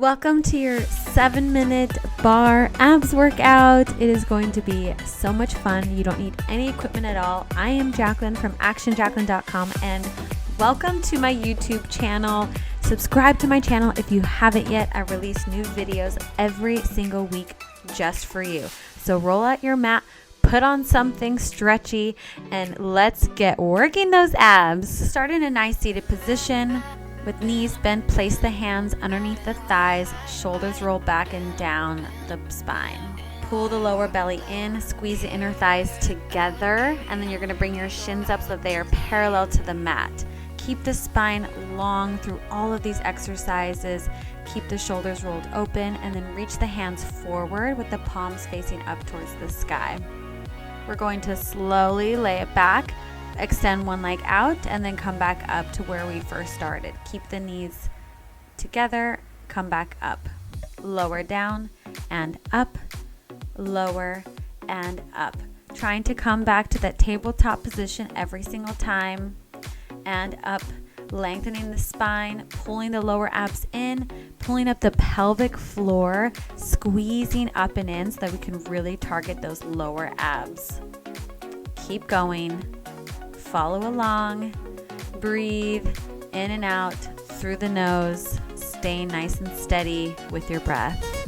Welcome to your 7-minute bar abs workout. It is going to be so much fun. You don't need any equipment at all. I am Jacqueline from actionjacqueline.com and welcome to my YouTube channel. Subscribe to my channel if you haven't yet. I release new videos every single week just for you. So roll out your mat, put on something stretchy, and let's get working those abs. Start in a nice seated position. With knees bent, place the hands underneath the thighs, shoulders roll back and down the spine. Pull the lower belly in, squeeze the inner thighs together, and then you're going to bring your shins up so that they are parallel to the mat. Keep the spine long through all of these exercises. Keep the shoulders rolled open, and then reach the hands forward with the palms facing up towards the sky. We're going to slowly lay it back. Extend one leg out and then come back up to where we first started. Keep the knees together, come back up. Lower down and up, lower and up. Trying to come back to that tabletop position every single time and up, lengthening the spine, pulling the lower abs in, pulling up the pelvic floor, squeezing up and in so that we can really target those lower abs. Keep going. Follow along, breathe in and out through the nose, staying nice and steady with your breath.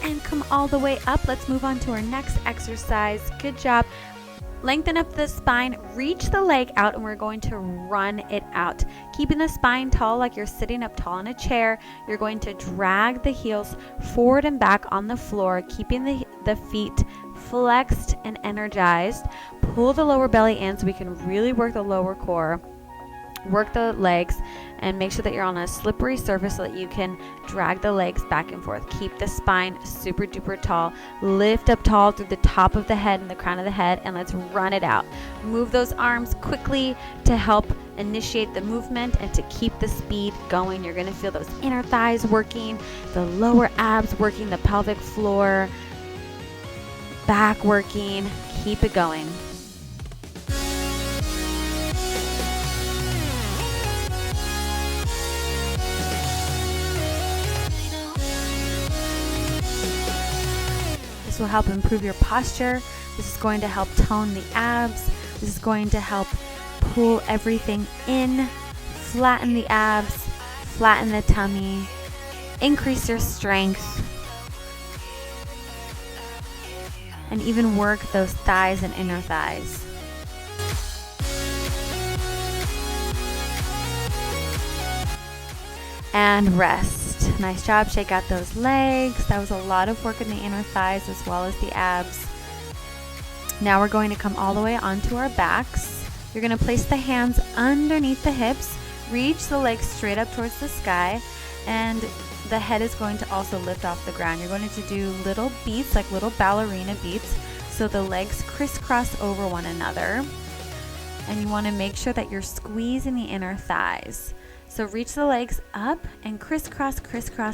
And come all the way up. Let's move on to our next exercise. Good job. Lengthen up the spine, reach the leg out, and we're going to run it out. Keeping the spine tall like you're sitting up tall in a chair. You're going to drag the heels forward and back on the floor, keeping the feet flexed and energized. Pull the lower belly in so we can really work the lower core. Work the legs and make sure that you're on a slippery surface so that you can drag the legs back and forth. Keep the spine super duper tall. Lift up tall through the top of the head and the crown of the head, and let's run it out. Move those arms quickly to help initiate the movement and to keep the speed going. You're going to feel those inner thighs working, the lower abs working, the pelvic floor, back working. Keep it going. This will help improve your posture. This is going to help tone the abs. This is going to help pull everything in, flatten the abs, flatten the tummy, increase your strength, and even work those thighs and inner thighs. And rest. Nice job. Shake out those legs. That was a lot of work in the inner thighs as well as the abs. Now we're going to come all the way onto our backs. You're going to place the hands underneath the hips, reach the legs straight up towards the sky, and the head is going to also lift off the ground. You're going to do little beats, like little ballerina beats, so the legs crisscross over one another. And you want to make sure that you're squeezing the inner thighs. So reach the legs up and crisscross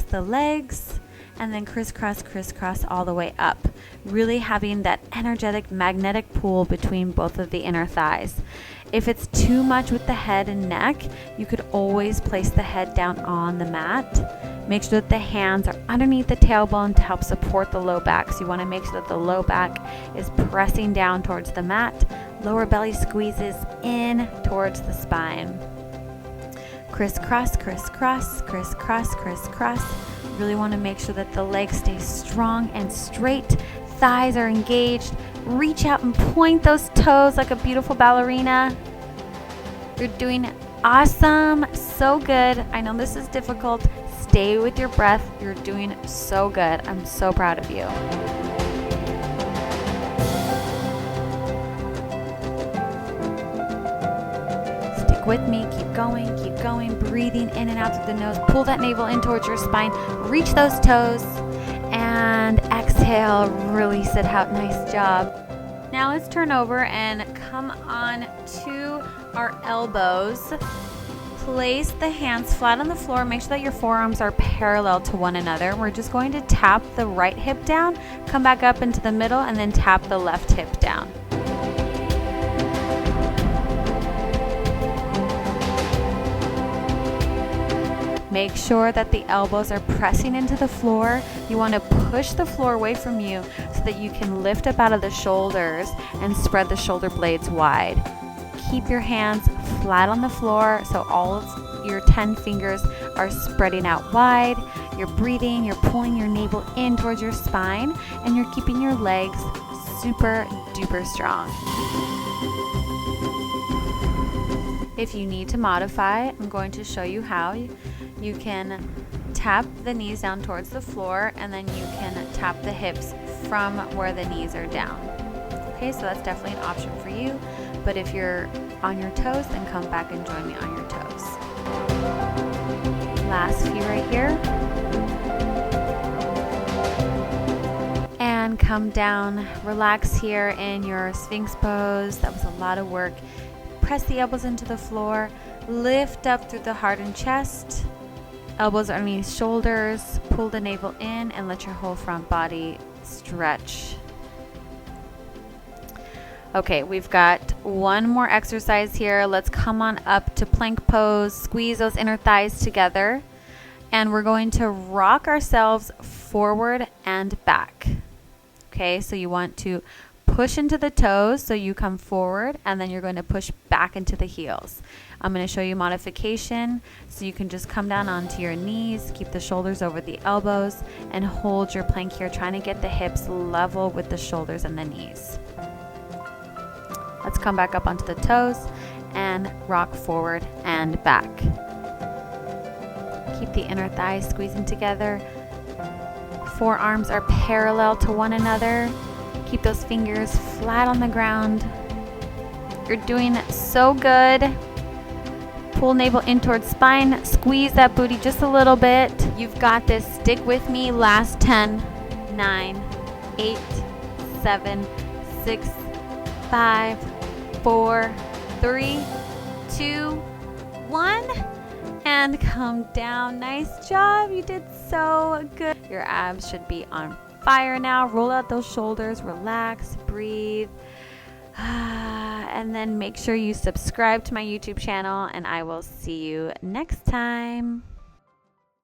the legs, and then crisscross all the way up. Really having that energetic magnetic pull between both of the inner thighs. If it's too much with the head and neck, you could always place the head down on the mat. Make sure that the hands are underneath the tailbone to help support the low back. So you want to make sure that the low back is pressing down towards the mat. Lower belly squeezes in towards the spine. Crisscross. Really want to make sure that the legs stay strong and straight. Thighs are engaged. Reach out and point those toes like a beautiful ballerina. You're doing awesome. So good. I know this is difficult. Stay with your breath. You're doing so good. I'm so proud of you. With me, keep going, breathing in and out through the nose. Pull that navel in towards your spine, reach those toes, and exhale. exhale, release it out. Nice job. Now let's turn over and come on to our elbows. Place the hands flat on the floor. Make sure that your forearms are parallel to one another. We're just going to tap the right hip down, come back up into the middle, and then tap the left hip down. Make sure that the elbows are pressing into the floor. You want to push the floor away from you so that you can lift up out of the shoulders and spread the shoulder blades wide. Keep your hands flat on the floor so all of your 10 fingers are spreading out wide. You're breathing, you're pulling your navel in towards your spine, and you're keeping your legs super duper strong. If you need to modify, I'm going to show you how. You can tap the knees down towards the floor, and then you can tap the hips from where the knees are down. Okay, so that's definitely an option for you. But if you're on your toes, then come back and join me on your toes. Last few right here. And come down. Relax here in your Sphinx pose. That was a lot of work. Press the elbows into the floor. Lift up through the heart and chest. Elbows underneath shoulders. Pull the navel in and let your whole front body stretch. Okay, we've got one more exercise here. Let's come on up to plank pose. Squeeze those inner thighs together. And we're going to rock ourselves forward and back. Okay, so you want to push into the toes so you come forward, and then you're going to push back into the heels. I'm going to show you modification so you can just come down onto your knees, keep the shoulders over the elbows, and hold your plank here, trying to get the hips level with the shoulders and the knees. Let's come back up onto the toes and rock forward and back. Keep the inner thighs squeezing together. Forearms are parallel to one another. Keep those fingers flat on the ground. You're doing so good. Pull navel in towards spine. Squeeze that booty just a little bit. You've got this. Stick with me. Last 10, 9, 8, 7, 6, 5, 4, 3, 2, 1. And come down. Nice job. You did so good. Your abs should be on fire now. Roll out those shoulders. Relax. Breathe. And then make sure you subscribe to my YouTube channel, and I will see you next time.